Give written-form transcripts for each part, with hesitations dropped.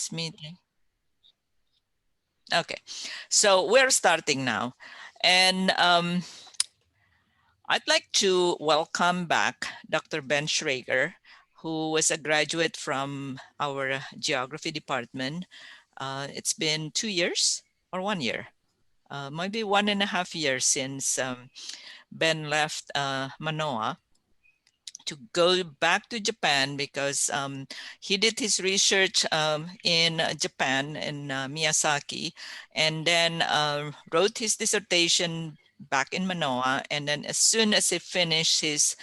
this meeting? Okay, so we're starting now. And I'd like to welcome back Dr. Ben Schrager, who was a graduate from our geography department. It's been 2 years or 1 year, maybe 1.5 years since Ben left Manoa to go back to Japan because he did his research in Japan, in Miyazaki, and then wrote his dissertation back in Manoa. And then as soon as he finished his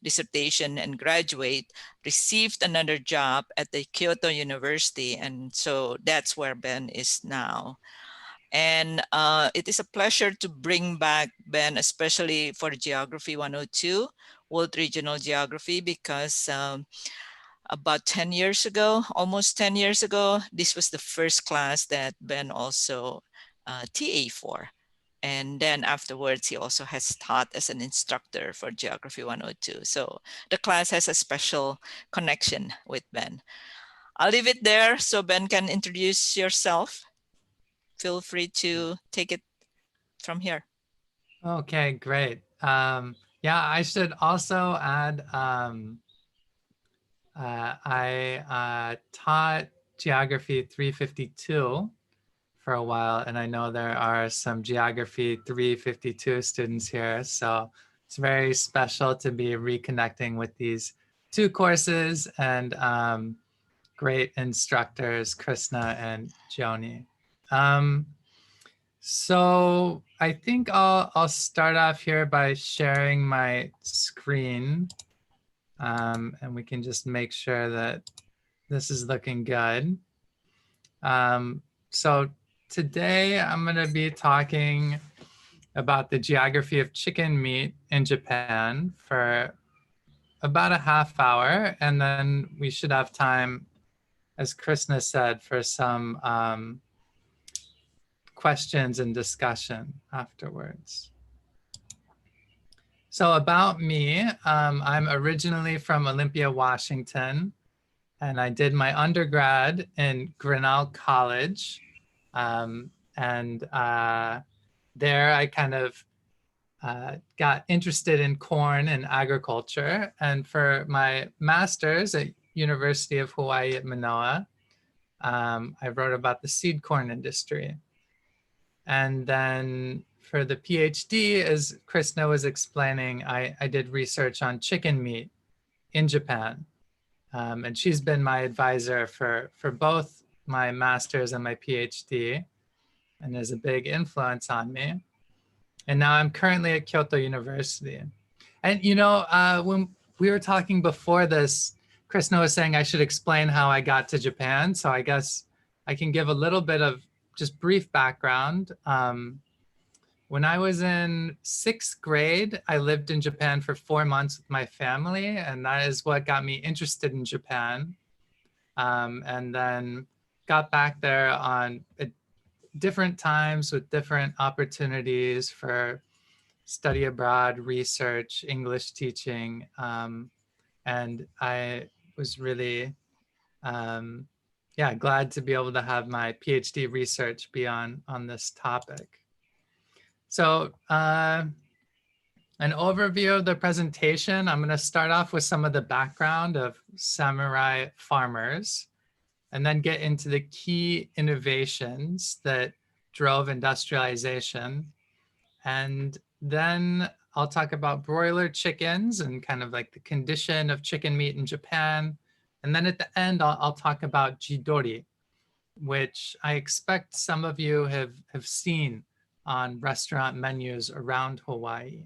dissertation and graduate, received another job at the Kyoto University. And so that's where Ben is now. And it is a pleasure to bring back Ben, especially for Geography 102, World Regional Geography, because about 10 years ago, almost 10 years ago, this was the first class that Ben also TA for. And then afterwards, he also has taught as an instructor for Geography 102. So the class has a special connection with Ben. I'll leave it there so Ben can introduce yourself. Feel free to take it from here. Okay, great. Yeah, I should also add, I taught Geography 352 for a while, and I know there are some Geography 352 students here, so it's very special to be reconnecting with these two courses and great instructors, Krishna and Joni. So I think I'll start off here by sharing my screen, and we can just make sure that this is looking good. So today I'm going to be talking about the geography of chicken meat in Japan for about a half hour, and then we should have time, as Krishna said, for some questions and discussion afterwards. So about me, I'm originally from Olympia, Washington, and I did my undergrad in Grinnell College. And there I kind of got interested in corn and agriculture. And for my master's at University of Hawaii at Manoa, I wrote about the seed corn industry. And then for the PhD, as Krishna was explaining, I did research on chicken meat in Japan. And she's been my advisor for both my master's and my PhD, and is a big influence on me. And now I'm currently at Kyoto University. And you know, when we were talking before this, Krishna was saying I should explain how I got to Japan. So I guess I can give a little bit of just brief background. When I was in 6th grade, I lived in Japan for 4 months with my family, and that is what got me interested in Japan. And then got back there on different times with different opportunities for study abroad, research, English teaching. And I was really, glad to be able to have my PhD research be on this topic. So an overview of the presentation, I'm going to start off with some of the background of samurai farmers, and then get into the key innovations that drove industrialization. And then I'll talk about broiler chickens and kind of like the condition of chicken meat in Japan. And then at the end, I'll talk about jidori, which I expect some of you have seen on restaurant menus around Hawaii.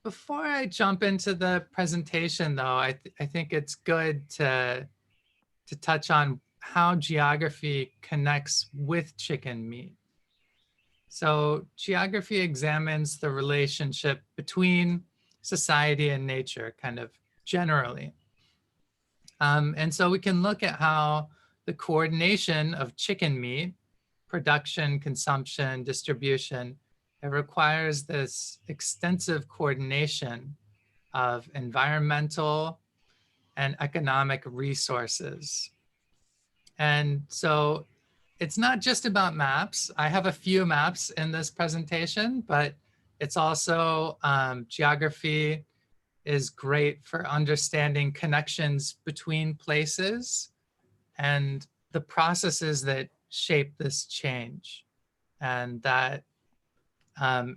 Before I jump into the presentation, though, I think it's good to touch on how geography connects with chicken meat. So geography examines the relationship between society and nature, kind of generally. And so we can look at how the coordination of chicken meat, production, consumption, distribution, it requires this extensive coordination of environmental and economic resources. And so it's not just about maps. I have a few maps in this presentation, but it's also geography is great for understanding connections between places and the processes that shape this change. And that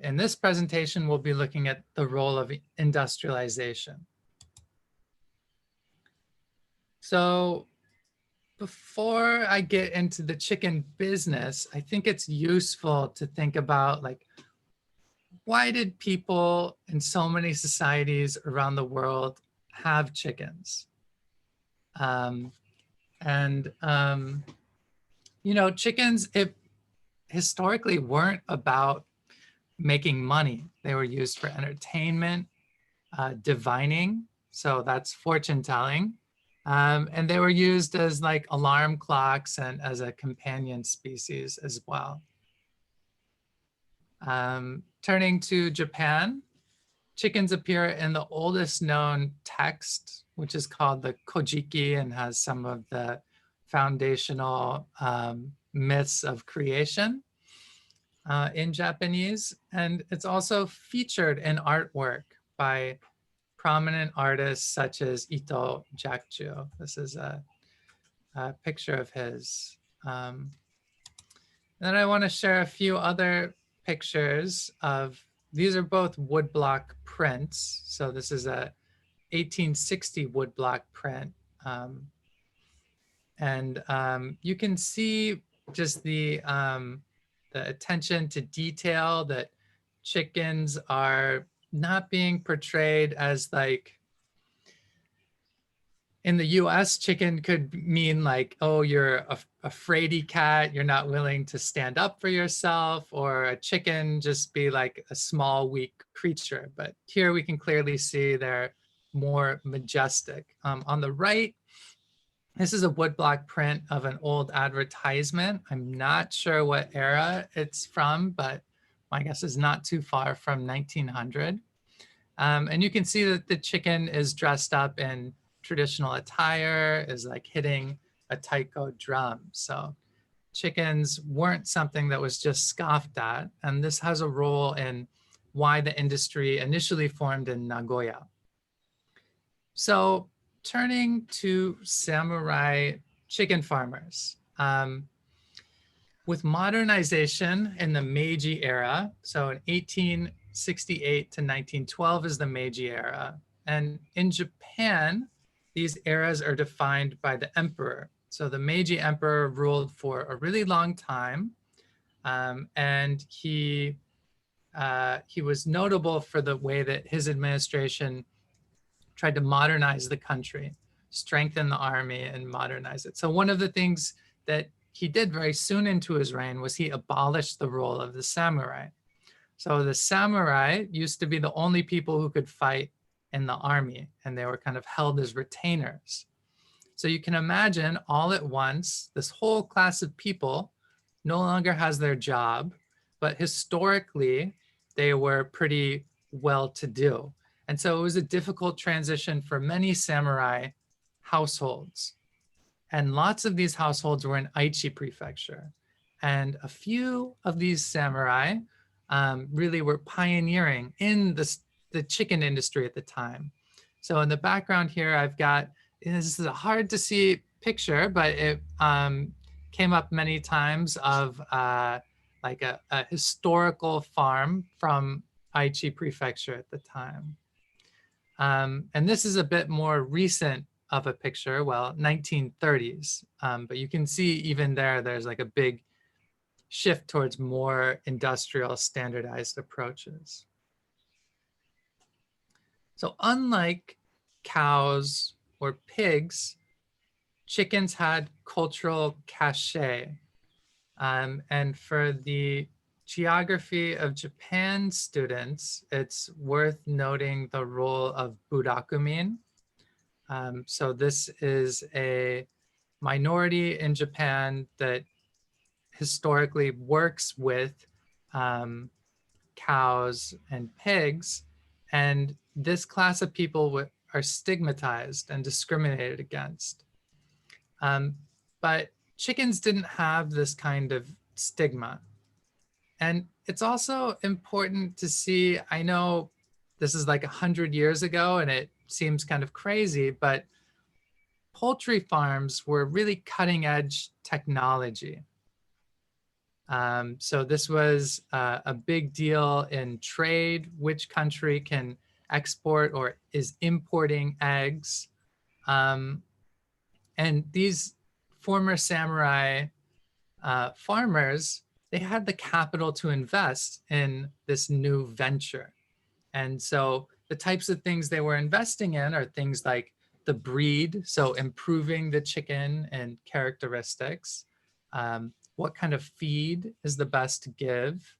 in this presentation, we'll be looking at the role of industrialization. So before I get into the chicken business, I think it's useful to think about, like, why did people in so many societies around the world have chickens? Um, and you know, chickens historically weren't about making money. They were used for entertainment, divining, so that's fortune telling. And they were used as like alarm clocks and as a companion species as well. Turning to Japan, chickens appear in the oldest known text, which is called the Kojiki and has some of the foundational myths of creation in Japanese. And it's also featured in artwork by prominent artists such as Ito Jakju. This is a picture of his. Then I want to share a few other pictures of, these are both woodblock prints. So this is a 1860 woodblock print. You can see just the attention to detail, that chickens are not being portrayed as like, in the US, chicken could mean like, oh, you're a fraidy cat, you're not willing to stand up for yourself, or a chicken just be like a small, weak creature. But here we can clearly see they're more majestic. On the right, this is a woodblock print of an old advertisement. I'm not sure what era it's from, but my guess is not too far from 1900. And you can see that the chicken is dressed up in traditional attire, is like hitting a taiko drum. So chickens weren't something that was just scoffed at. And this has a role in why the industry initially formed in Nagoya. So turning to samurai chicken farmers. With modernization in the Meiji era, so in 1868 to 1912 is the Meiji era. And in Japan, these eras are defined by the emperor. So the Meiji emperor ruled for a really long time, and he was notable for the way that his administration tried to modernize the country, strengthen the army, and modernize it. So one of the things that he did very soon into his reign was he abolished the role of the samurai. So the samurai used to be the only people who could fight in the army, and they were kind of held as retainers. So you can imagine all at once, this whole class of people no longer has their job, but historically they were pretty well-to-do. And so it was a difficult transition for many samurai households. And lots of these households were in Aichi Prefecture. And a few of these samurai really were pioneering in the chicken industry at the time. So in the background here, I've got, this is a hard to see picture, but it came up many times of like a historical farm from Aichi Prefecture at the time. And this is a bit more recent of a picture, well, 1930s. But you can see even there's like a big shift towards more industrial standardized approaches. So unlike cows or pigs, chickens had cultural cachet. And for the geography of Japan students, it's worth noting the role of burakumin. So this is a minority in Japan that historically works with cows and pigs. And this class of people are stigmatized and discriminated against. Um, but chickens didn't have this kind of stigma. And it's also important to see, I know this is like 100 years ago and it seems kind of crazy, but poultry farms were really cutting edge technology. So this was a big deal in trade, which country can export or is importing eggs. Um, and these former samurai farmers, they had the capital to invest in this new venture. And so the types of things they were investing in are things like the breed, so improving the chicken and characteristics, what kind of feed is the best to give,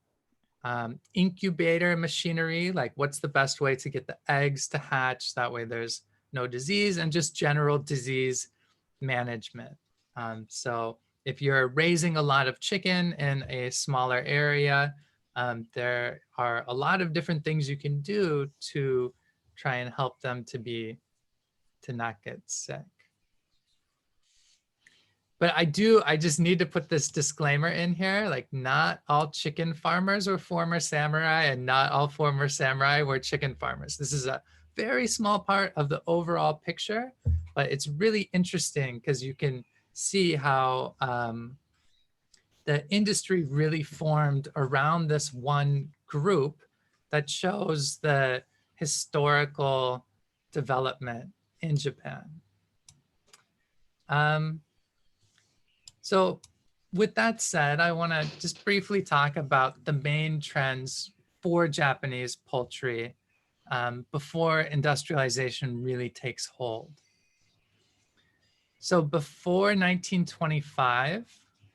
incubator machinery, like what's the best way to get the eggs to hatch, that way there's no disease, and just general disease management. So if you're raising a lot of chicken in a smaller area, there are a lot of different things you can do to try and help them to not get sick. But I just need to put this disclaimer in here, like not all chicken farmers were former samurai and not all former samurai were chicken farmers. This is a very small part of the overall picture, but it's really interesting because you can see how the industry really formed around this one group that shows the historical development in Japan. So with that said, I want to just briefly talk about the main trends for Japanese poultry before industrialization really takes hold. So before 1925,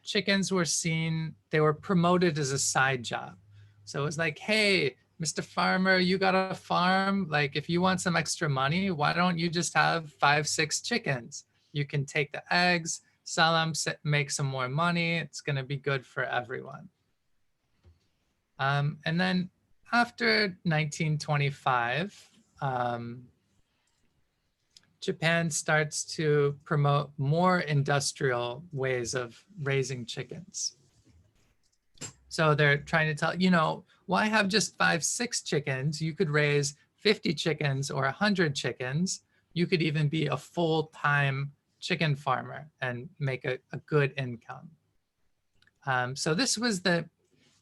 chickens were seen, they were promoted as a side job. So it was like, hey, Mr. Farmer, you got a farm. Like, if you want some extra money, why don't you just have 5, 6 chickens? You can take the eggs, sell them, make some more money. It's going to be good for everyone. And then after 1925, Japan starts to promote more industrial ways of raising chickens. So they're trying to tell, you know, why have just 5, 6 chickens? You could raise 50 chickens or 100 chickens. You could even be a full-time chicken farmer and make a good income. So this was the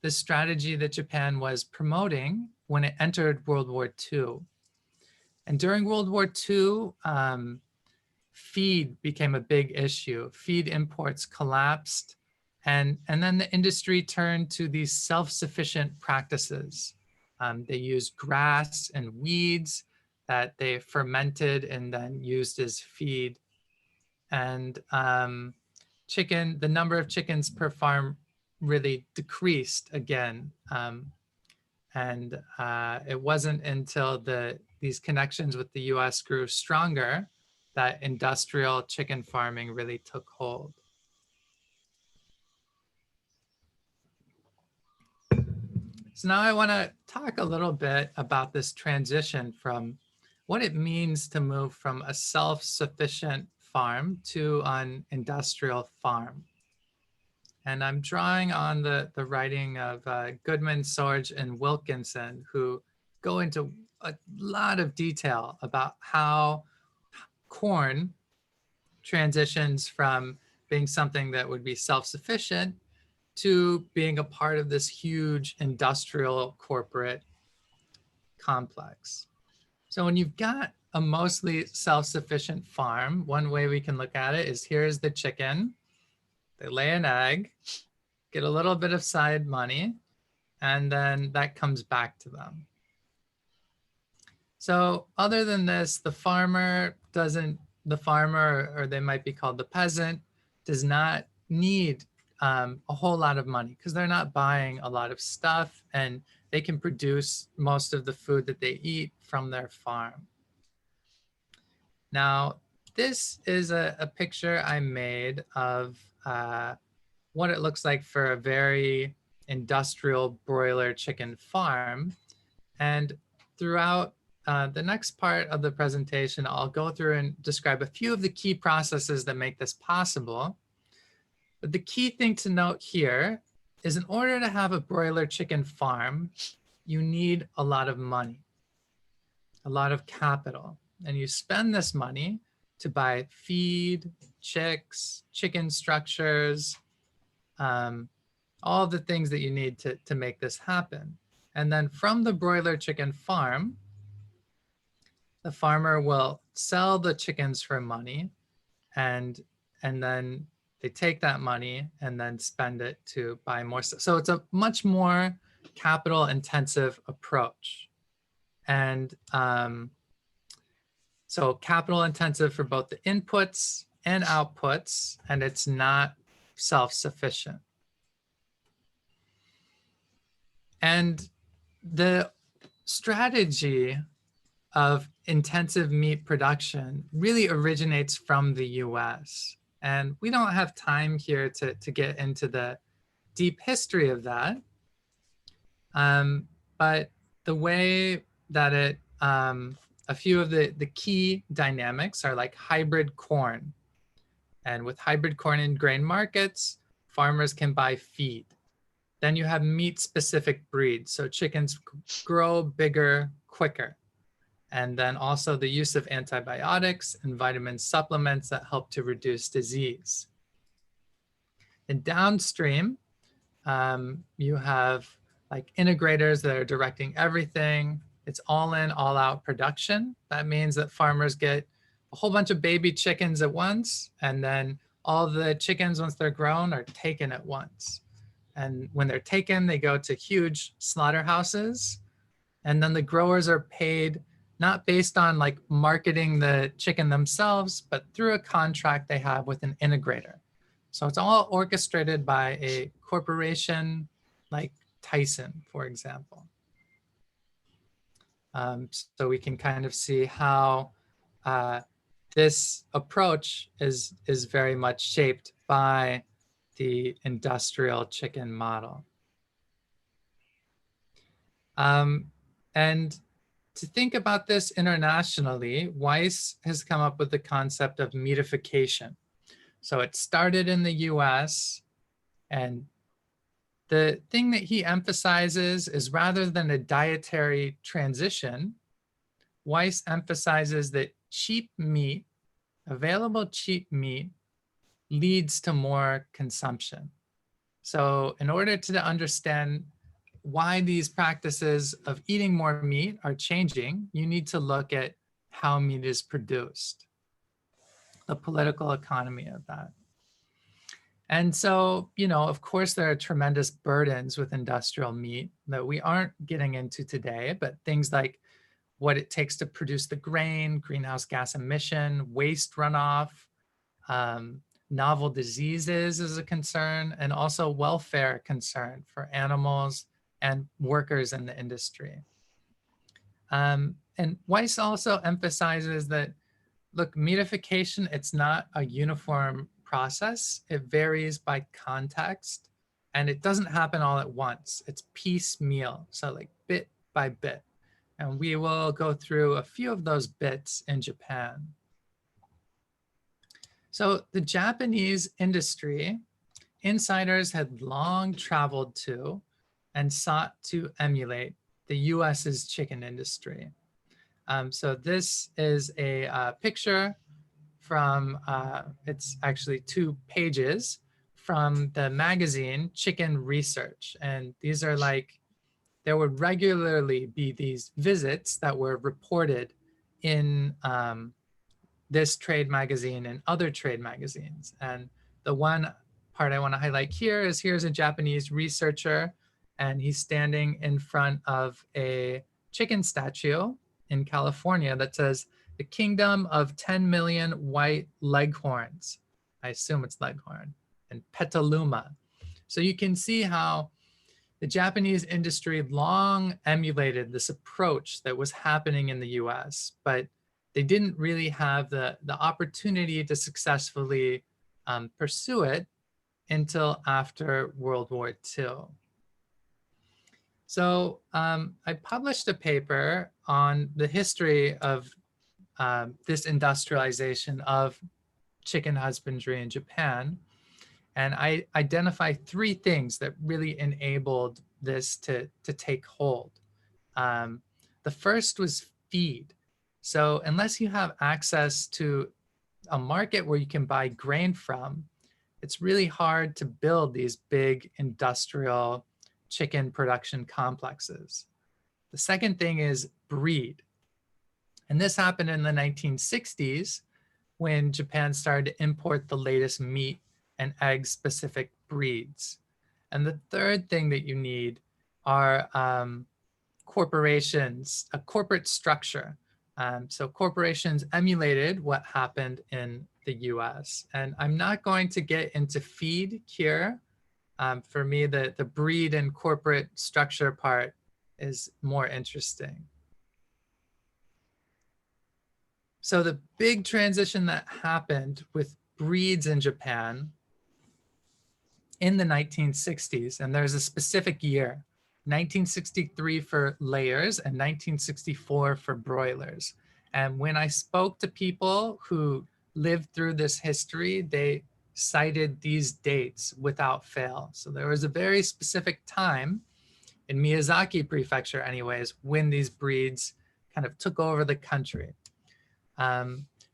strategy that Japan was promoting when it entered World War II. And during World War II, feed became a big issue. Feed imports collapsed. And then the industry turned to these self-sufficient practices. They used grass and weeds that they fermented and then used as feed. And the number of chickens per farm really decreased again. And it wasn't until these connections with the US grew stronger that industrial chicken farming really took hold. So now I want to talk a little bit about this transition from what it means to move from a self-sufficient farm to an industrial farm. And I'm drawing on the writing of Goodman, Sorge, and Wilkinson, who go into a lot of detail about how corn transitions from being something that would be self-sufficient to being a part of this huge industrial corporate complex. So when you've got a mostly self-sufficient farm, one way we can look at it is here's the chicken. They lay an egg, get a little bit of side money, and then that comes back to them. So other than this, the farmer, or they might be called the peasant, does not need a whole lot of money because they're not buying a lot of stuff and they can produce most of the food that they eat from their farm. Now, this is a picture I made of what it looks like for a very industrial broiler chicken farm. And throughout the next part of the presentation, I'll go through and describe a few of the key processes that make this possible. But the key thing to note here is in order to have a broiler chicken farm, you need a lot of money, a lot of capital. And you spend this money to buy feed, chicks, chicken structures, all the things that you need to make this happen. And then from the broiler chicken farm, the farmer will sell the chickens for money, and then they take that money and then spend it to buy more stuff. So it's a much more capital intensive approach. And so capital intensive for both the inputs and outputs, and it's not self-sufficient. And the strategy of intensive meat production really originates from the US. And we don't have time here to get into the deep history of that. But the way that it, a few of the key dynamics are like hybrid corn. And with hybrid corn in grain markets, farmers can buy feed. Then you have meat specific breeds. So chickens grow bigger, quicker. And then also the use of antibiotics and vitamin supplements that help to reduce disease. And downstream, you have like integrators that are directing everything. It's all in, all out production. That means that farmers get a whole bunch of baby chickens at once, and then all the chickens, once they're grown, are taken at once. And when they're taken, they go to huge slaughterhouses, and then the growers are paid not based on like marketing the chicken themselves, but through a contract they have with an integrator. So it's all orchestrated by a corporation like Tyson, for example. So we can kind of see how this approach is very much shaped by the industrial chicken model. And to think about this internationally, Weiss has come up with the concept of meatification. So it started in the US, and the thing that he emphasizes is rather than a dietary transition, Weiss emphasizes that cheap meat, available cheap meat, leads to more consumption. So in order to understand why these practices of eating more meat are changing, you need to look at how meat is produced, the political economy of that. And so, you know, of course, there are tremendous burdens with industrial meat that we aren't getting into today, but things like what it takes to produce the grain, greenhouse gas emission, waste runoff, novel diseases is a concern, and also welfare concern for animals and workers in the industry. And Weiss also emphasizes that, look, meatification, it's not a uniform process. It varies by context, and it doesn't happen all at once. It's piecemeal, so like bit by bit. And we will go through a few of those bits in Japan. So the Japanese industry, insiders had long traveled to and sought to emulate the US's chicken industry. So this is a picture from, it's actually 2 pages from the magazine Chicken Research. And these are like, there would regularly be these visits that were reported in this trade magazine and other trade magazines. And the one part I want to highlight here is here's a Japanese researcher, and he's standing in front of a chicken statue in California that says, "The Kingdom of 10 Million White Leghorns." I assume it's Leghorn, and Petaluma. So you can see how the Japanese industry long emulated this approach that was happening in the US, but they didn't really have the opportunity to successfully pursue it until after World War II. So I published a paper on the history of this industrialization of chicken husbandry in Japan. And I identify three things that really enabled this to take hold. Um, the first was feed. So unless you have access to a market where you can buy grain from, it's really hard to build these big industrial chicken production complexes. The second thing is breed. And this happened in the 1960s when Japan started to import the latest meat and egg specific breeds. And the third thing that you need are corporations, a corporate structure. So corporations emulated what happened in the US. And I'm not going to get into feed here. For me, the breed and corporate structure part is more interesting. So the big transition that happened with breeds in Japan in the 1960s, and there's a specific year, 1963 for layers and 1964 for broilers. And when I spoke to people who lived through this history, they cited these dates without fail. So there was a very specific time in Miyazaki Prefecture anyways, when these breeds kind of took over the country.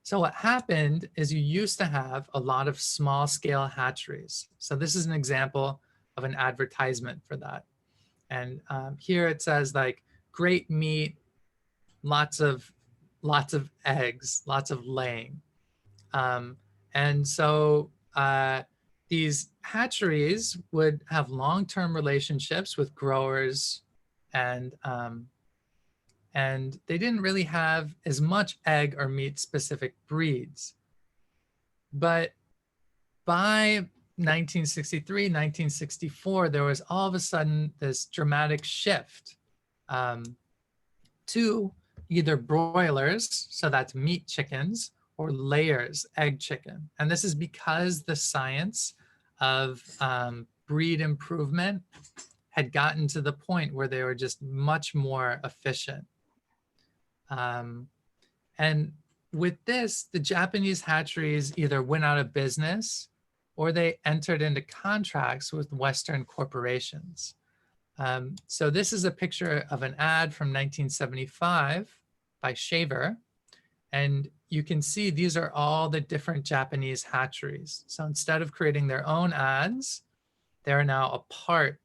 So what happened is you used to have a lot of small scale hatcheries. So this is an example of an advertisement for that. And here it says like great meat, lots of eggs, lots of laying. And so these hatcheries would have long-term relationships with growers, and they didn't really have as much egg or meat specific breeds. But by 1963, 1964, there was all of a sudden this dramatic shift to either broilers, so that's meat chickens, or layers, egg chicken. And this is because the science of breed improvement had gotten to the point where they were just much more efficient. And with this, the Japanese hatcheries either went out of business or they entered into contracts with Western corporations. So this is a picture of an ad from 1975 by Schrager. And you can see these are all the different Japanese hatcheries. So instead of creating their own ads, they're now a part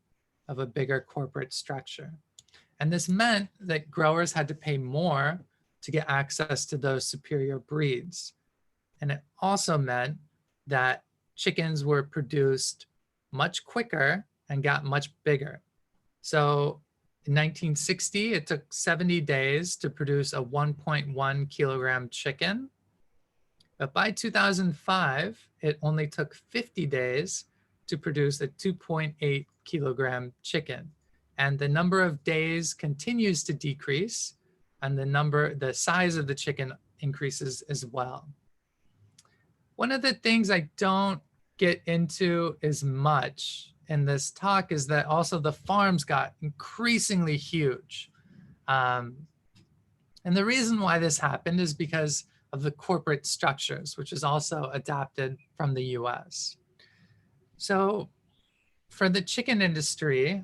of a bigger corporate structure. And this meant that growers had to pay more to get access to those superior breeds. And it also meant that chickens were produced much quicker and got much bigger. So in 1960, it took 70 days to produce a 1.1 kilogram chicken. But by 2005, it only took 50 days to produce a 2.8 kilogram chicken. And the number of days continues to decrease, and the size of the chicken increases as well. One of the things I don't get into as much in this talk is that also the farms got increasingly huge. And the reason why this happened is because of the corporate structures, which is also adapted from the US. So for the chicken industry,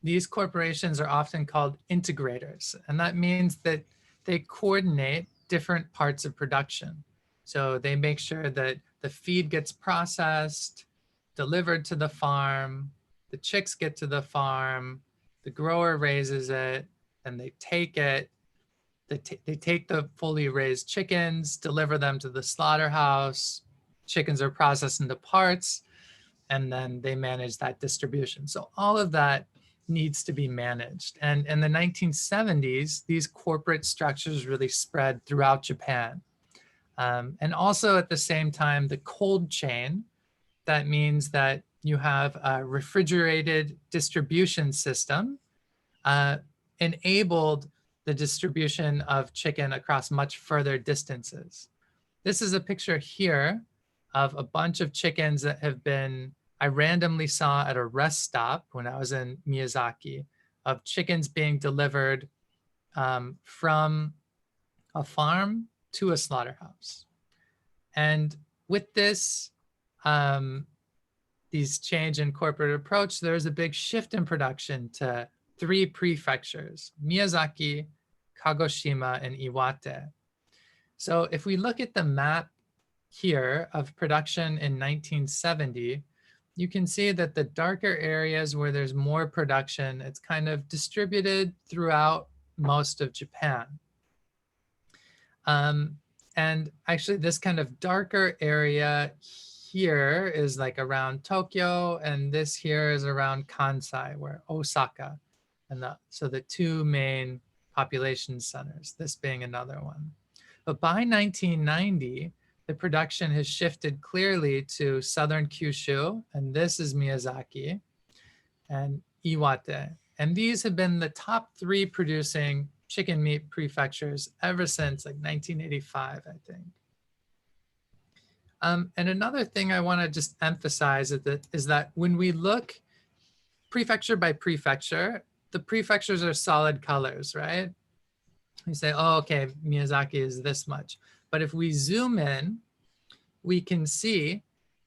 these corporations are often called integrators, and that means that they coordinate different parts of production. So they make sure that the feed gets processed, delivered to the farm, the chicks get to the farm, the grower raises it, and they take it. They take the fully raised chickens, deliver them to the slaughterhouse. Chickens are processed into parts, and then they manage that distribution. So all of that needs to be managed. And in the 1970s, these corporate structures really spread throughout Japan. And also at the same time, the cold chain, that means that you have a refrigerated distribution system, enabled the distribution of chicken across much further distances. This is a picture here of a bunch of chickens that have been I randomly saw at a rest stop when I was in Miyazaki of chickens being delivered from a farm to a slaughterhouse. And with this, um, these change in corporate approach, there was a big shift in production to 3 prefectures, Miyazaki, Kagoshima, and Iwate. So if we look at the map here of production in 1970, you can see that the darker areas where there's more production, it's kind of distributed throughout most of Japan. Um, and actually this kind of darker area here is like around Tokyo, and this here is around Kansai, where Osaka, and so the 2 main population centers, this being another one. But by 1990, the production has shifted clearly to southern Kyushu, and this is Miyazaki, and Iwate. And these have been the top 3 producing chicken meat prefectures ever since like 1985, I think. And another thing I want to just emphasize is that when we look prefecture by prefecture, the prefectures are solid colors, right? We say, oh, okay, Miyazaki is this much. But if we zoom in, we can see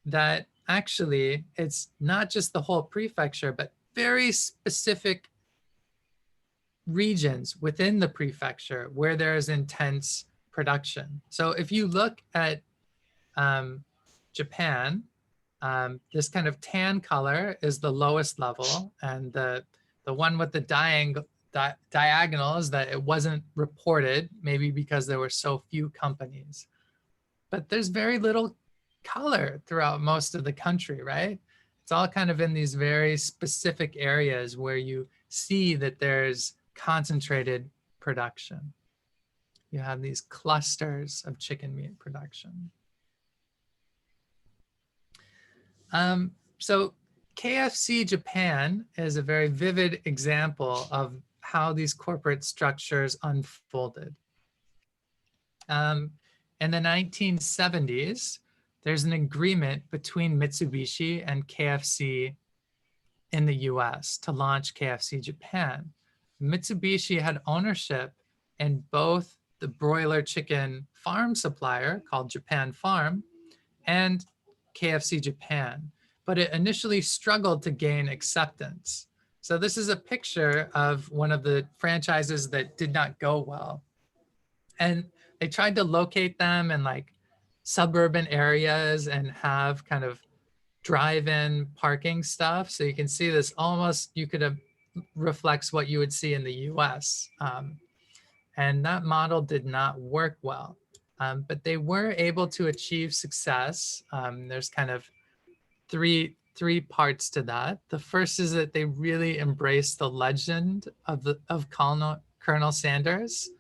that actually it's not just the whole prefecture, but very specific regions within the prefecture where there is intense production. So if you look at Japan, this kind of tan color is the lowest level, and the one with the diagonals that it wasn't reported, maybe because there were so few companies. But there's very little color throughout most of the country, right? It's all kind of in these very specific areas where you see that there's concentrated production. You have these clusters of chicken meat production. So KFC Japan is a very vivid example of how these corporate structures unfolded. In the 1970s, there's an agreement between Mitsubishi and KFC in the US to launch KFC Japan. Mitsubishi had ownership in both the broiler chicken farm supplier called Japan Farm and KFC Japan, but it initially struggled to gain acceptance. So this is a picture of one of the franchises that did not go well. And they tried to locate them in like suburban areas and have kind of drive-in parking stuff. So you can see this almost, you could have reflects what you would see in the US. And that model did not work well. But they were able to achieve success. There's kind of three parts to that. The first is that they really embraced the legend of Colonel Sanders.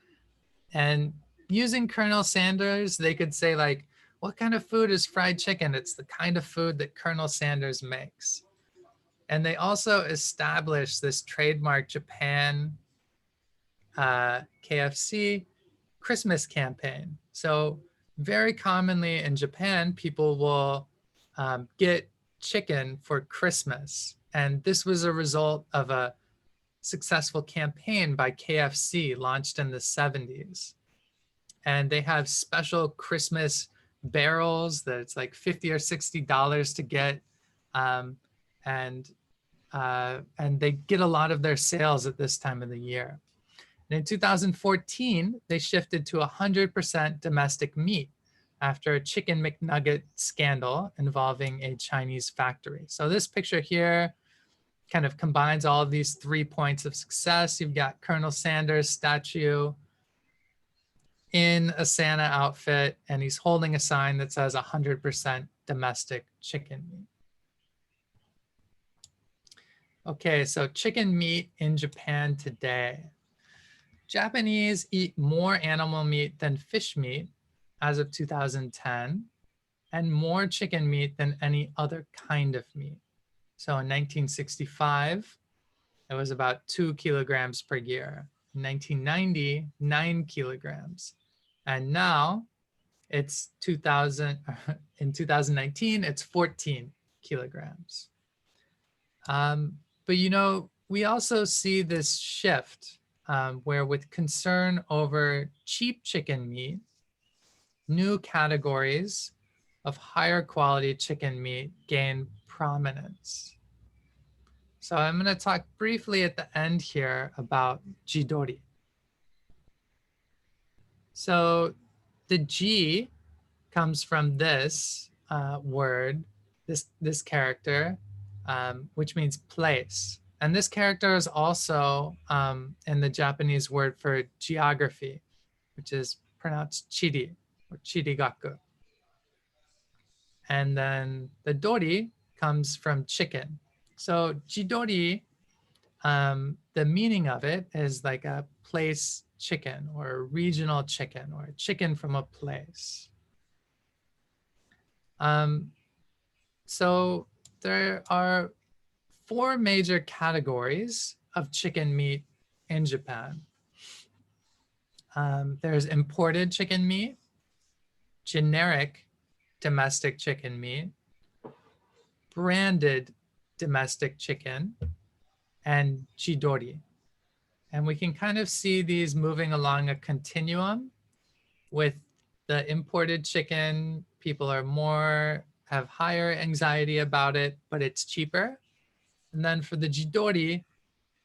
And using Colonel Sanders, they could say like, what kind of food is fried chicken? It's the kind of food that Colonel Sanders makes. And they also established this trademark Japan KFC Christmas campaign. So very commonly in Japan, people will get chicken for Christmas. And this was a result of a successful campaign by KFC launched in the 70s. And they have special Christmas barrels that it's like $50 or $60 to get. And they get a lot of their sales at this time of the year. And in 2014, they shifted to 100% domestic meat after a chicken McNugget scandal involving a Chinese factory. So this picture here kind of combines all of these 3 points of success. You've got Colonel Sanders' statue in a Santa outfit, and he's holding a sign that says 100% domestic chicken meat. Okay, so chicken meat in Japan today. Japanese eat more animal meat than fish meat as of 2010, and more chicken meat than any other kind of meat. So in 1965, it was about 2 kilograms per year. In 1990, 9 kilograms. And now it's in 2019, it's 14 kilograms. But you know, we also see this shift where with concern over cheap chicken meat, new categories of higher quality chicken meat gain prominence. So I'm going to talk briefly at the end here about jidori. So the G comes from this word, this character, which means place. And this character is also in the Japanese word for geography, which is pronounced chiri or chirigaku. And then the dori comes from chicken. So jidori, the meaning of it is like a place chicken or a regional chicken or a chicken from a place. So there are 4 major categories of chicken meat in Japan. There's imported chicken meat, generic domestic chicken meat, branded domestic chicken, and jidori. And we can kind of see these moving along a continuum. With the imported chicken, people have higher anxiety about it, but it's cheaper. And then for the jidori,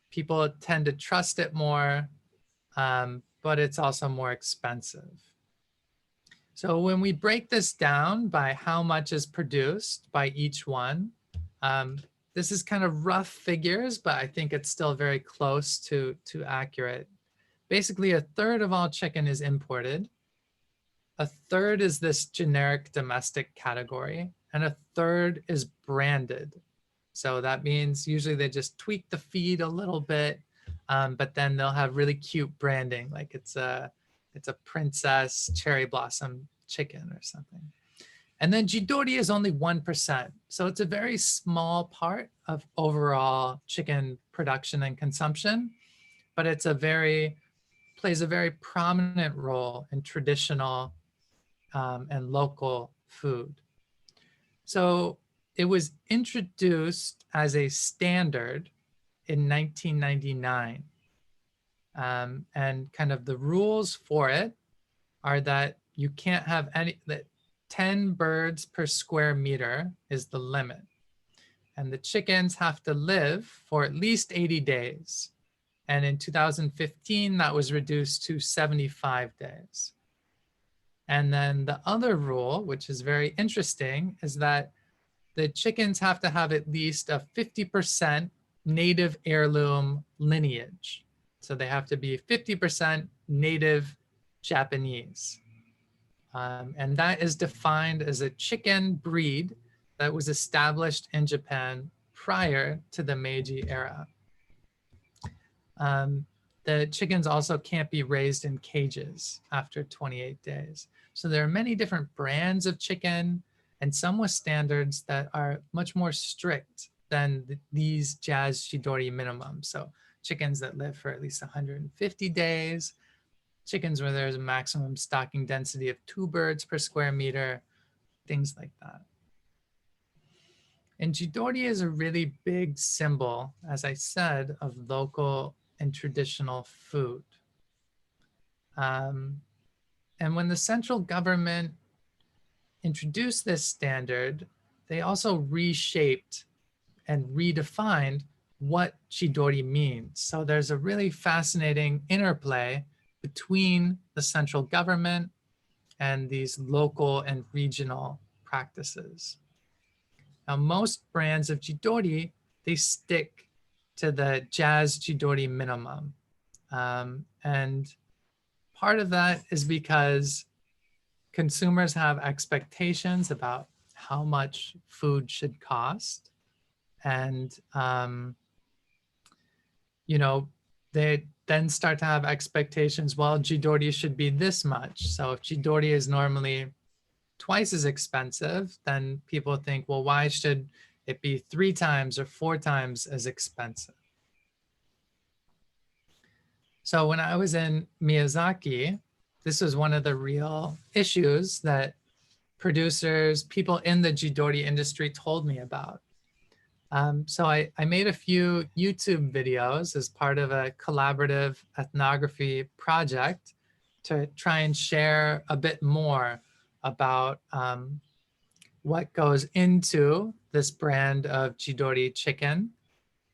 people tend to trust it more, but it's also more expensive. So when we break this down by how much is produced by each one, this is kind of rough figures, but I think it's still very close to accurate. Basically, a third of all chicken is imported. A third is this generic domestic category, and a third is branded. So that means usually they just tweak the feed a little bit, but then they'll have really cute branding, like it's a princess cherry blossom chicken or something. And then jidori is only 1%. So it's a very small part of overall chicken production and consumption, but it's plays a very prominent role in traditional and local food. So it was introduced as a standard in 1999. And kind of the rules for it are that you can't have that 10 birds per square meter is the limit. And the chickens have to live for at least 80 days. And in 2015, that was reduced to 75 days. And then the other rule, which is very interesting, is that the chickens have to have at least a 50% native heirloom lineage. So they have to be 50% native Japanese. And that is defined as a chicken breed that was established in Japan prior to the Meiji era. The chickens also can't be raised in cages after 28 days. So there are many different brands of chicken, and some with standards that are much more strict than these Jazz Shidori minimums. So chickens that live for at least 150 days, chickens where there's a maximum stocking density of 2 birds per square meter, things like that. And jidori is a really big symbol, as I said, of local and traditional food. And when the central government introduced this standard, they also reshaped and redefined what jidori means. So there's a really fascinating interplay between the central government and these local and regional practices. Now, most brands of jidori, they stick to the Jazz Jidori minimum. And part of that is because consumers have expectations about how much food should cost. And, you know, they then start to have expectations, well, jidori should be this much. So if jidori is normally twice as expensive, then people think, well, why should it be 3 times or 4 times as expensive? So when I was in Miyazaki, this was one of the real issues that producers, people in the jidori industry told me about. So I made a few YouTube videos as part of a collaborative ethnography project to try and share a bit more about what goes into this brand of jidori chicken,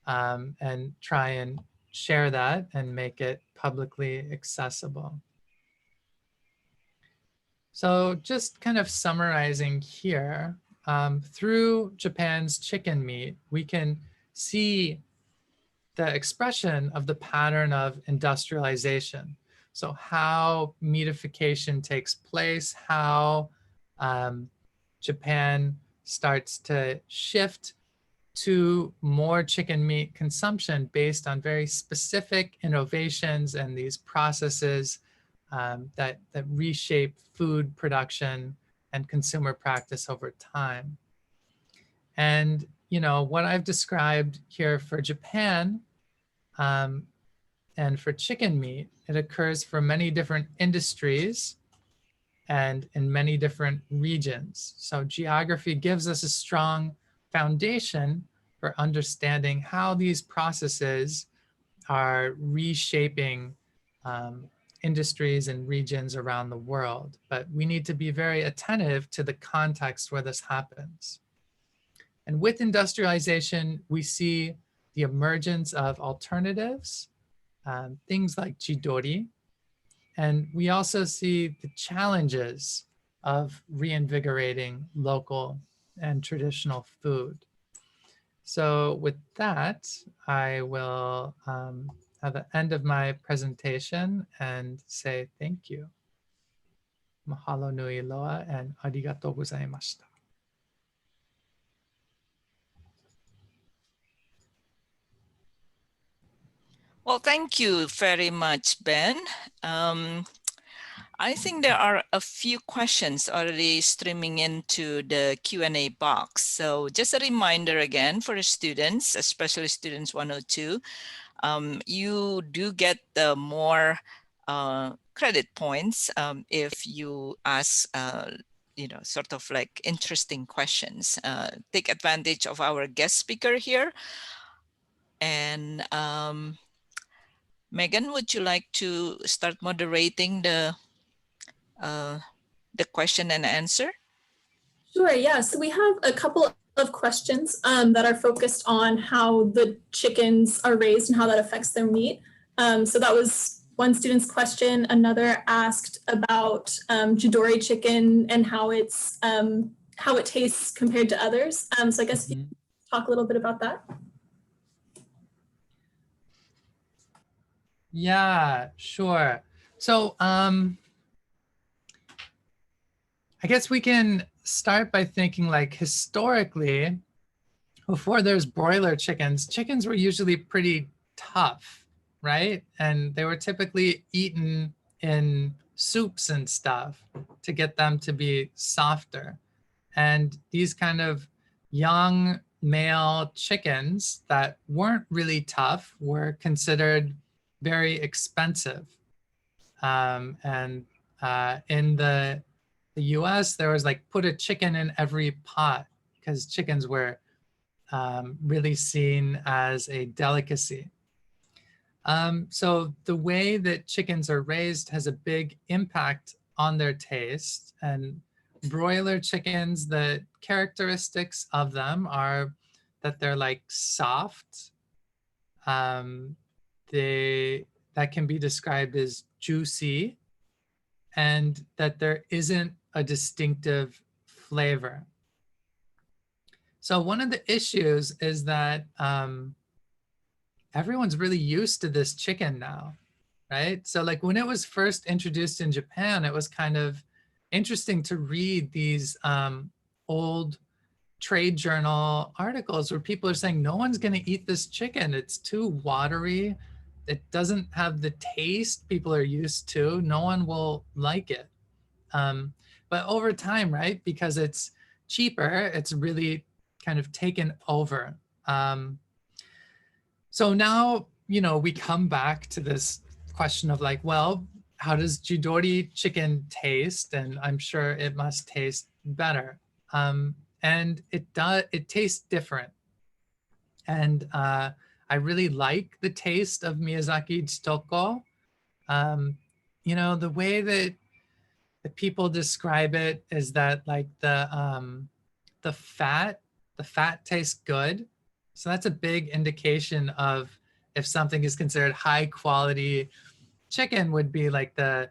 and try and share that and make it publicly accessible. So just kind of summarizing here, through Japan's chicken meat, we can see the expression of the pattern of industrialization. So how meatification takes place, how Japan starts to shift to more chicken meat consumption based on very specific innovations and these processes that reshape food production and consumer practice over time. And what I've described here for Japan and for chicken meat, it occurs for many different industries and in many different regions. So geography gives us a strong foundation for understanding how these processes are reshaping industries and regions around the world. But we need to be very attentive to the context where this happens. And with industrialization, we see the emergence of alternatives, things like jidori. And we also see the challenges of reinvigorating local and traditional food. So with that, I will have the end of my presentation and say thank you. Mahalo nui loa and arigatou gozaimashita. Well, thank you very much, Ben. I think there are a few questions already streaming into the Q&A box. So just a reminder again for the students, especially students 102, you do get the more credit points if you ask sort of like interesting questions. Take advantage of our guest speaker here. And Megan, would you like to start moderating the question and answer? Sure, yeah. So we have a couple of questions that are focused on how the chickens are raised and how that affects their meat. So that was one student's question. Another asked about jidori chicken and how it tastes compared to others. So I guess you can talk a little bit about that. Yeah, sure. So I guess we can start by thinking like historically, before there's broiler chickens, chickens were usually pretty tough, right? And they were typically eaten in soups and stuff to get them to be softer. And these kind of young male chickens that weren't really tough were considered very expensive. And in the US, there was like put a chicken in every pot because chickens were really seen as a delicacy. So the way that chickens are raised has a big impact on their taste. And broiler chickens, the characteristics of them are that they're like soft. That can be described as juicy, and that there isn't a distinctive flavor. So one of the issues is that everyone's really used to this chicken now, right? So like when it was first introduced in Japan, it was kind of interesting to read these old trade journal articles where people are saying, no one's gonna eat this chicken. It's too watery. It doesn't have the taste people are used to. No one will like it. But over time, right, because it's cheaper, it's really kind of taken over. So now, we come back to this question of like, well, how does jidori chicken taste? And I'm sure it must taste better. And it tastes different. And I really like the taste of Miyazaki Chitoko. You know, the way that the people describe it is that like the fat tastes good. So that's a big indication of if something is considered high quality chicken would be like the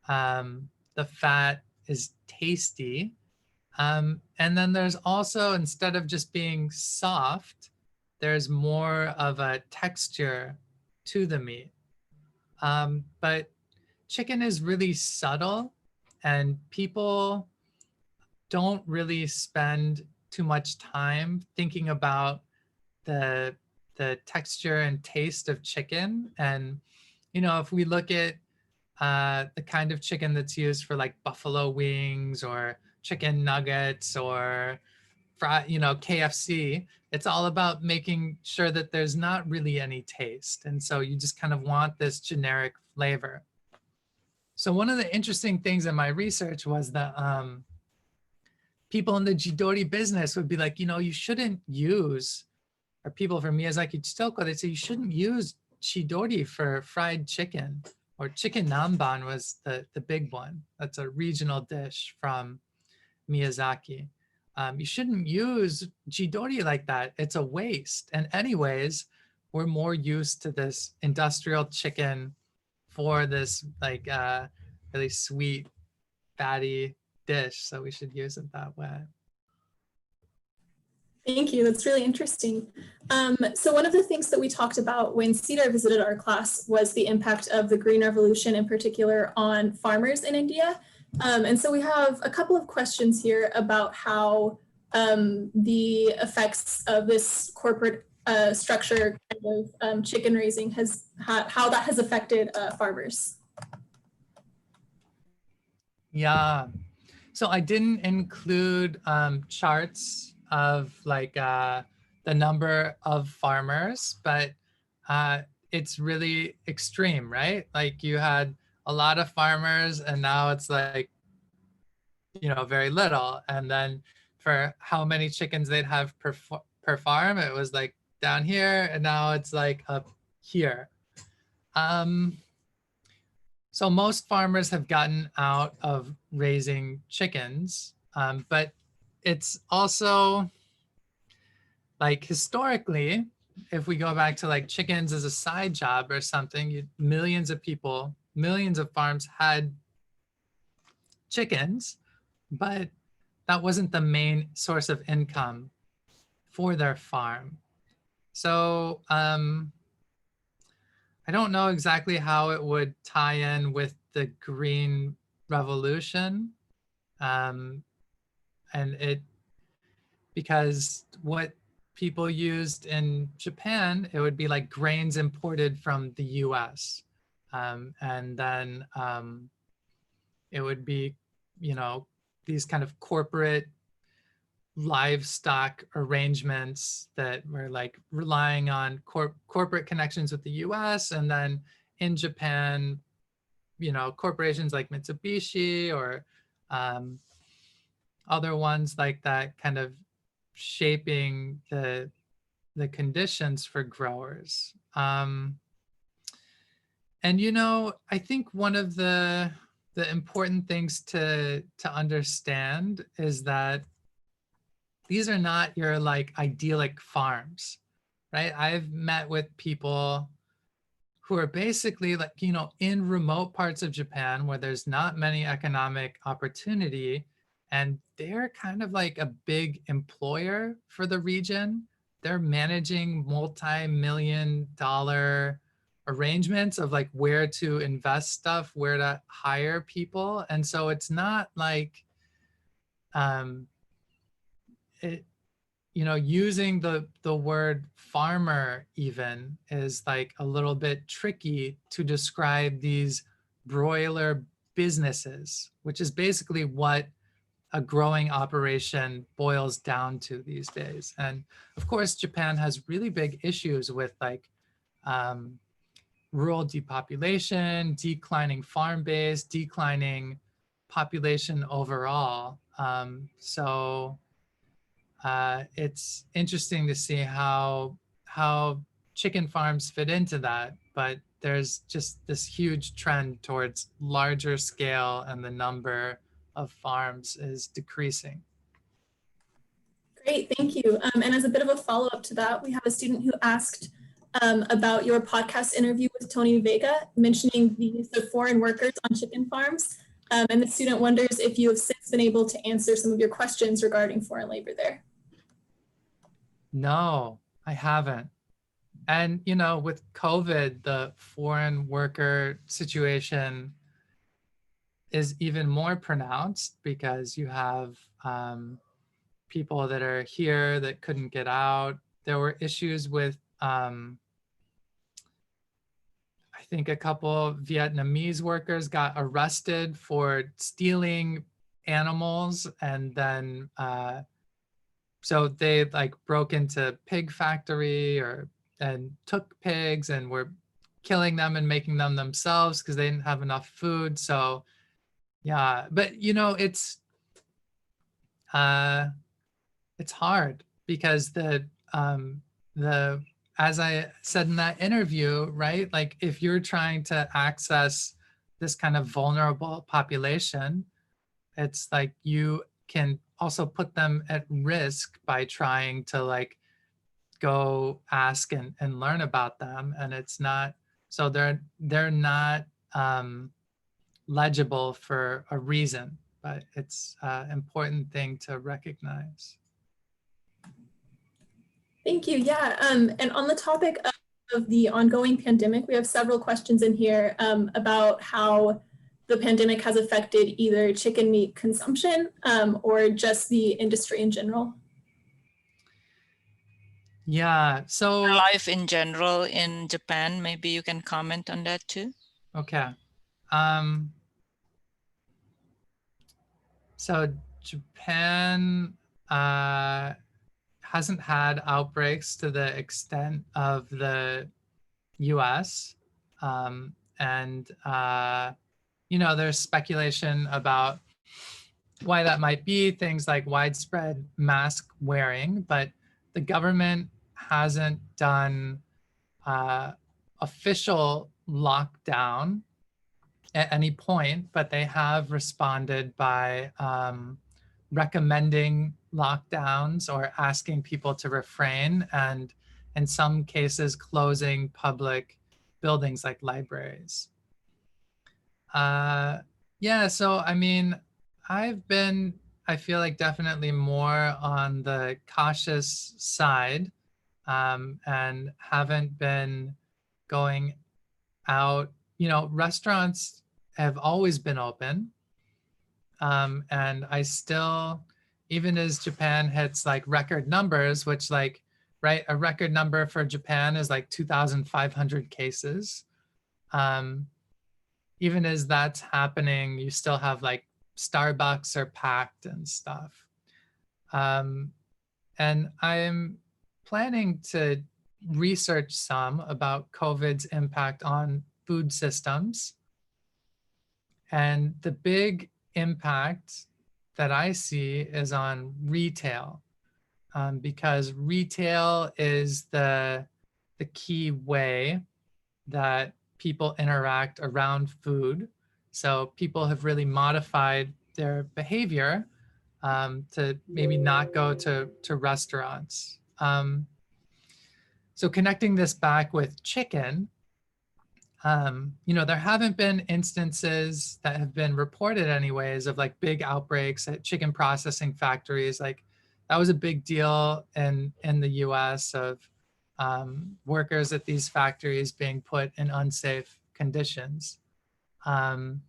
fat is tasty. And then there's also, instead of just being soft, there's more of a texture to the meat. But chicken is really subtle, and people don't really spend too much time thinking about the texture and taste of chicken. And you know, if we look at the kind of chicken that's used for like buffalo wings or chicken nuggets or you know, KFC, it's all about making sure that there's not really any taste. And so you just kind of want this generic flavor. So one of the interesting things in my research was that people in the jidori business would be like, you know, you shouldn't use, or people from Miyazaki Chitoko, they say you shouldn't use chidori for fried chicken, or chicken namban was the big one. That's a regional dish from Miyazaki. You shouldn't use chidori like that. It's a waste. And anyways, we're more used to this industrial chicken for this like really sweet, fatty dish. So we should use it that way. Thank you. That's really interesting. So one of the things that we talked about when Cedar visited our class was the impact of the Green Revolution, in particular on farmers in India. And so we have a couple of questions here about how the effects of this corporate structure kind of chicken raising how that has affected farmers. Yeah. So I didn't include charts of like the number of farmers, but it's really extreme, right? Like you had a lot of farmers and now it's like, you know, very little. And then for how many chickens they'd have per farm, it was like down here and now it's like up here. So most farmers have gotten out of raising chickens, but it's also like historically, if we go back to like chickens as a side job or something, millions of people, millions of farms had chickens, but that wasn't the main source of income for their farm. So I don't know exactly how it would tie in with the Green Revolution. And because what people used in Japan, it would be like grains imported from the US. And then it would be, you know, these kind of corporate livestock arrangements that were like relying on corporate connections with the US. And then in Japan, you know, corporations like Mitsubishi or other ones like that kind of shaping the conditions for growers. And, you know, I think one of the important things to understand is that these are not your like idyllic farms, right? I've met with people who are basically like, you know, in remote parts of Japan where there's not many economic opportunity, and they're kind of like a big employer for the region. They're managing multi-million-dollar arrangements of like where to invest stuff, where to hire people. And so it's not like, you know, using the word farmer even is like a little bit tricky to describe these broiler businesses, which is basically what a growing operation boils down to these days. And of course, Japan has really big issues with like rural depopulation, declining farm base, declining population overall. So it's interesting to see how chicken farms fit into that, but there's just this huge trend towards larger scale, and the number of farms is decreasing. Great, thank you. And as a bit of a follow-up to that, we have a student who asked about your podcast interview with Tony Vega, mentioning the use of foreign workers on chicken farms. And the student wonders if you have since been able to answer some of your questions regarding foreign labor there. No, I haven't. And, you know, with COVID, the foreign worker situation is even more pronounced because you have people that are here that couldn't get out. There were issues with, I think a couple of Vietnamese workers got arrested for stealing animals, and then so they like broke into pig factory and took pigs and were killing them and making them themselves because they didn't have enough food. So yeah, but you know, it's hard because the as I said in that interview, right? Like if you're trying to access this kind of vulnerable population, it's like you can also put them at risk by trying to like go ask and learn about them. And it's not, so they're not legible for a reason, but it's an important thing to recognize. Thank you. Yeah, and on the topic of the ongoing pandemic, we have several questions in here about how the pandemic has affected either chicken meat consumption or just the industry in general. Yeah, so life in general in Japan, maybe you can comment on that too. Okay. So Japan hasn't had outbreaks to the extent of the US. And, you know, there's speculation about why that might be, things like widespread mask wearing, but the government hasn't done official lockdown at any point, but they have responded by recommending lockdowns or asking people to refrain, and in some cases closing public buildings like libraries. Yeah, so I mean, I feel like definitely more on the cautious side, and haven't been going out. You know, restaurants have always been open. And I still, even as Japan hits like record numbers, which like, right, a record number for Japan is like 2,500 cases. Even as that's happening, you still have like Starbucks are packed and stuff. And I'm planning to research some about COVID's impact on food systems. And the big impact that I see is on retail, because retail is the key way that people interact around food. So people have really modified their behavior to maybe not go to restaurants. So connecting this back with chicken, you know, there haven't been instances that have been reported anyways of like big outbreaks at chicken processing factories. Like that was a big deal in the US of workers at these factories being put in unsafe conditions. And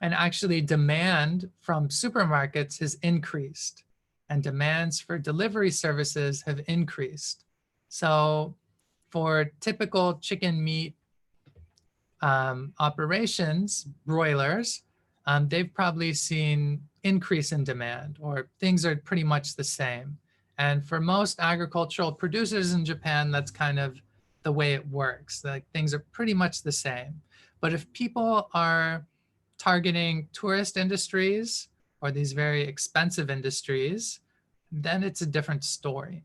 actually demand from supermarkets has increased, and demands for delivery services have increased. So for typical chicken meat operations, broilers, they've probably seen increase in demand, or things are pretty much the same. And for most agricultural producers in Japan, that's kind of the way it works. Like things are pretty much the same. But if people are targeting tourist industries or these very expensive industries, then it's a different story.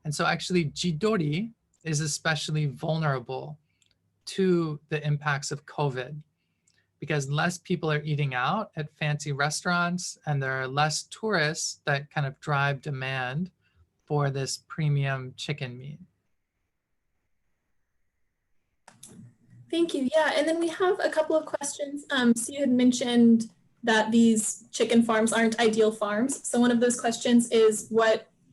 And so actually jidori is especially vulnerable to the impacts of COVID because less people are eating out at fancy restaurants and there are less tourists that kind of drive demand for this premium chicken meat. Thank you. Yeah, and then we have a couple of questions. So you had mentioned that these chicken farms aren't ideal farms. So one of those questions is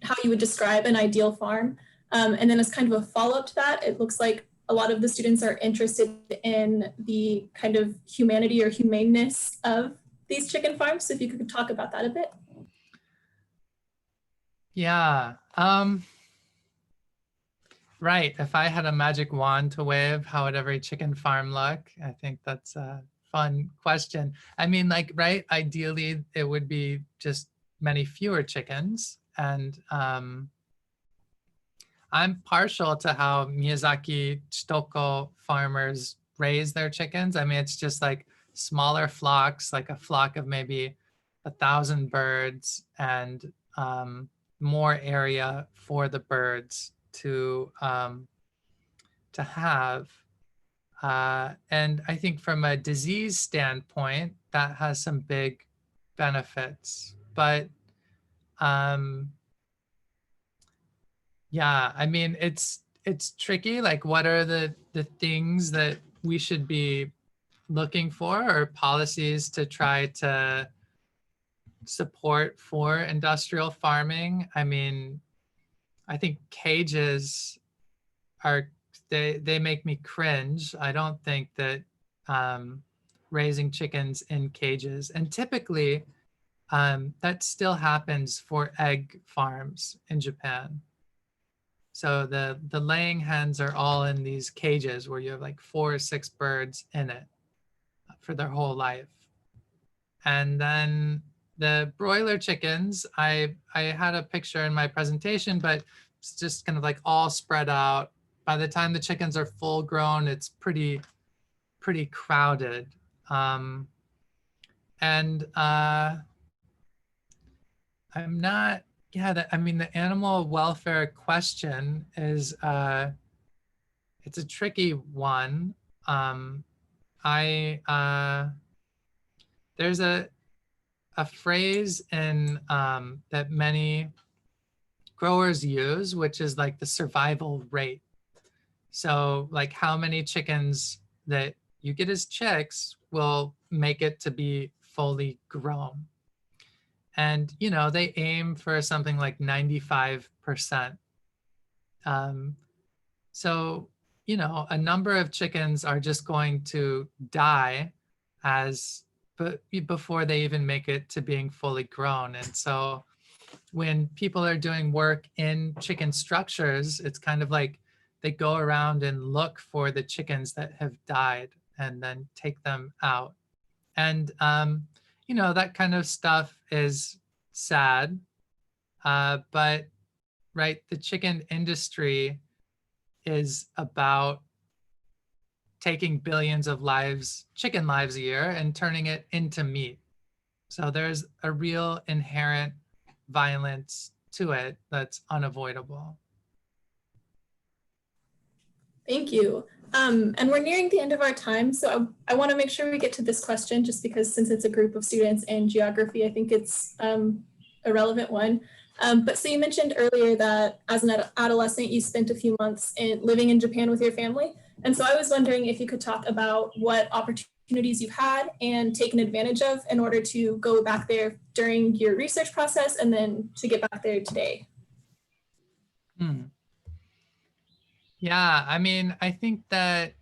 how you would describe an ideal farm. And then as kind of a follow-up to that, it looks like a lot of the students are interested in the kind of humanity or humaneness of these chicken farms. So if you could talk about that a bit. Yeah. Right. If I had a magic wand to wave, how would every chicken farm look? I think that's a fun question. I mean, like, right, ideally, it would be just many fewer chickens. And I'm partial to how Miyazaki Chitoko farmers raise their chickens. I mean, it's just like smaller flocks, like a flock of maybe 1,000 birds and more area for the birds to have. And I think from a disease standpoint, that has some big benefits. But yeah, I mean, it's tricky. Like, what are the things that we should be looking for or policies to try to support for industrial farming? I mean, I think cages are, they make me cringe. I don't think that raising chickens in cages, and typically that still happens for egg farms in Japan. So the laying hens are all in these cages where you have like 4 or 6 birds in it for their whole life. And then the broiler chickens, I had a picture in my presentation, but it's just kind of like all spread out. By the time the chickens are full grown, it's pretty crowded. And I'm not, yeah, I mean, the animal welfare question is, it's a tricky one. There's a phrase in that many growers use, which is like the survival rate. So like how many chickens that you get as chicks will make it to be fully grown. And, you know, they aim for something like 95%. So, you know, a number of chickens are just going to die before they even make it to being fully grown. And so when people are doing work in chicken structures, it's kind of like they go around and look for the chickens that have died and then take them out. And, you know, that kind of stuff is sad. But, right, the chicken industry is about taking billions of chicken lives a year and turning it into meat. So there's a real inherent violence to it that's unavoidable. Thank you. And we're nearing the end of our time. So I want to make sure we get to this question just because since it's a group of students in geography, I think it's a relevant one. But so you mentioned earlier that as an adolescent, you spent a few months living in Japan with your family. And so I was wondering if you could talk about what opportunities you've had and taken advantage of in order to go back there during your research process and then to get back there today. Yeah, I mean, I think that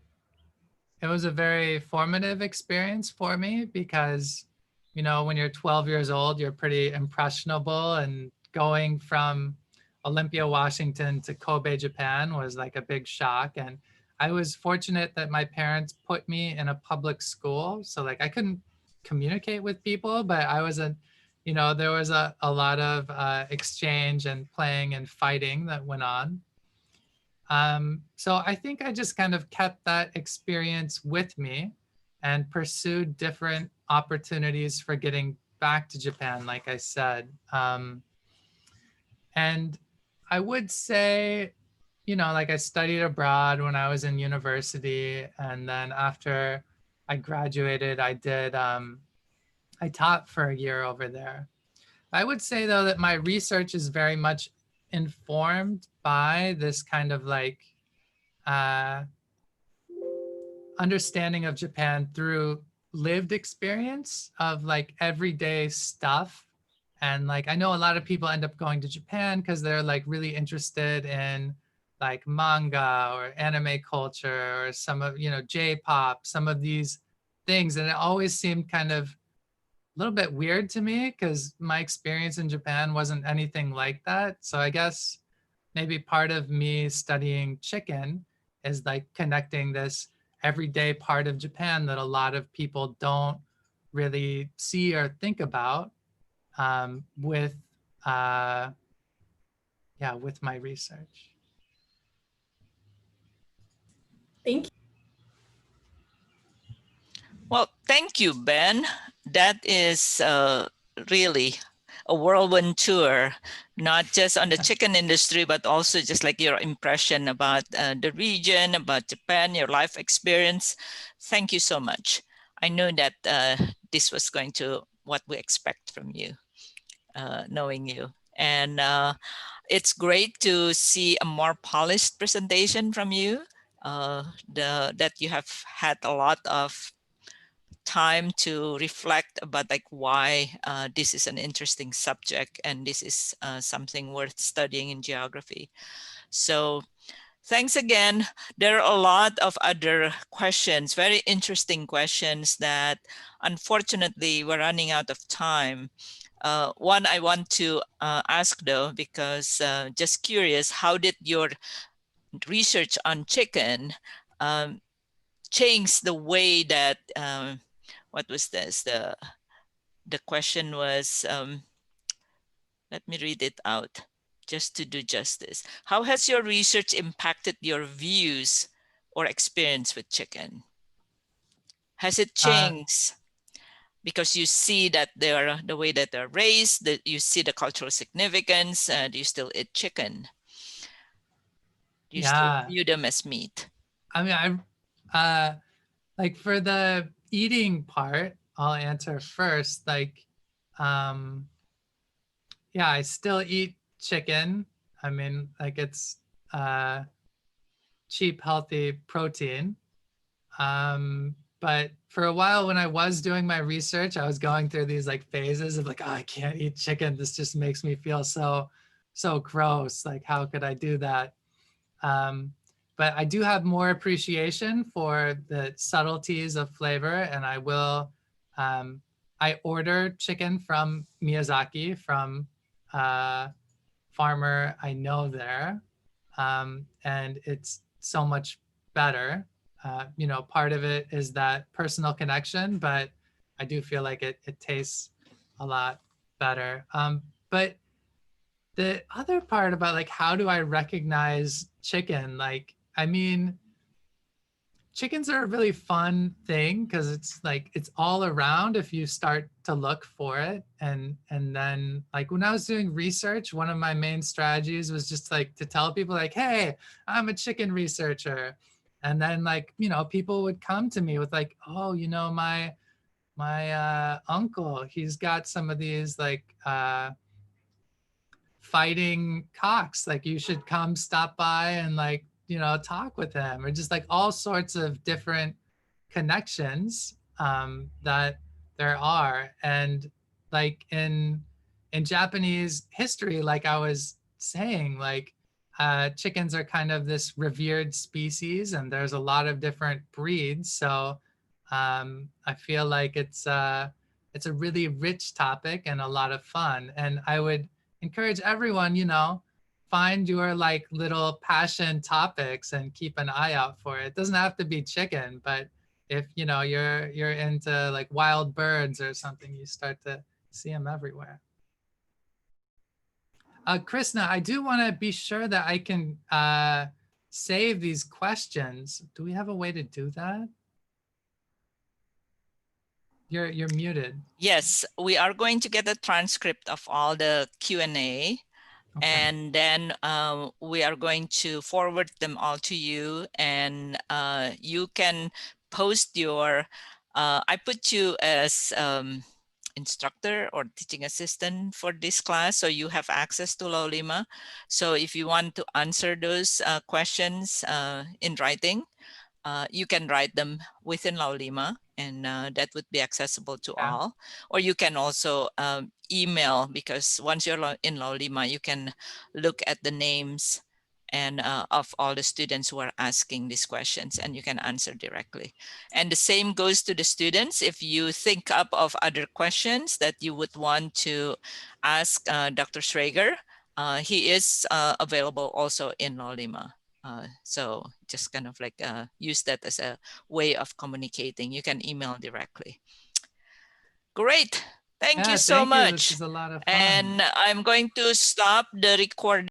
it was a very formative experience for me because, you know, when you're 12 years old, you're pretty impressionable, and going from Olympia, Washington to Kobe, Japan was like a big shock. And I was fortunate that my parents put me in a public school. So like I couldn't communicate with people, but I was you know, there was a lot of exchange and playing and fighting that went on. So I think I just kind of kept that experience with me and pursued different opportunities for getting back to Japan, like I said. And I would say, you know, like I studied abroad when I was in university. And then after I graduated, I taught for a year over there. I would say though that my research is very much informed by this kind of like uh, understanding of Japan through lived experience of like everyday stuff. And like I know a lot of people end up going to Japan because they're like really interested in like manga or anime culture or some of, you know, J-pop, some of these things. And it always seemed kind of a little bit weird to me because my experience in Japan wasn't anything like that. So I guess maybe part of me studying chicken is like connecting this everyday part of Japan that a lot of people don't really see or think about with yeah, with my research. Thank you. Well, thank you, Ben. That is really a whirlwind tour, not just on the chicken industry, but also just like your impression about the region, about Japan, your life experience. Thank you so much. I know that this was going to what we expect from you, knowing you. And it's great to see a more polished presentation from you, that you have had a lot of time to reflect about like why this is an interesting subject and this is something worth studying in geography. So thanks again. There are a lot of other questions, very interesting questions that unfortunately we're running out of time. One I want to ask though, because just curious, how did your research on chicken change the way that what was this? The question was, let me read it out just to do justice. How has your research impacted your views or experience with chicken? Has it changed because you see that they're the way that they're raised, that you see the cultural significance, do you still eat chicken? Do you still Yeah, view them as meat? I mean, like for the eating part, I'll answer first. Like, yeah, I still eat chicken. I mean, like it's uh, cheap, healthy protein. But for a while when I was doing my research, I was going through these like phases of like, oh, I can't eat chicken. This just makes me feel so gross. Like, how could I do that? But I do have more appreciation for the subtleties of flavor, and I order chicken from Miyazaki, from a farmer I know there, and it's so much better. You know, part of it is that personal connection, but I do feel like it tastes a lot better. But the other part about like how do I recognize chicken, like I mean chickens are a really fun thing because it's like it's all around if you start to look for it. And then like when I was doing research, one of my main strategies was just like to tell people like, hey, I'm a chicken researcher. And then like, you know, people would come to me with like, oh, you know, my uncle, he's got some of these like fighting cocks, like you should come stop by and like, you know, talk with him, or just like all sorts of different connections that there are. And like in Japanese history, like I was saying, like chickens are kind of this revered species and there's a lot of different breeds. So I feel like it's a really rich topic and a lot of fun. And I would encourage everyone, you know, find your like little passion topics and keep an eye out for it. It doesn't have to be chicken, but if you know you're into like wild birds or something, you start to see them everywhere. Krishna, I do want to be sure that I can save these questions. Do we have a way to do that? You're muted. Yes, we are going to get a transcript of all the Q&A. Okay. And then we are going to forward them all to you, and you can post your, I put you as instructor or teaching assistant for this class, so you have access to Laulima. So if you want to answer those questions in writing, you can write them within Laulima, and that would be accessible to all. Or you can also email, because once you're in Laulima, you can look at the names and of all the students who are asking these questions, and you can answer directly. And the same goes to the students. If you think up of other questions that you would want to ask Dr. Schrager, he is available also in Laulima. So just kind of like use that as a way of communicating. You can email directly. Great. Thank you so much. This is a lot of fun. And I'm going to stop the recording.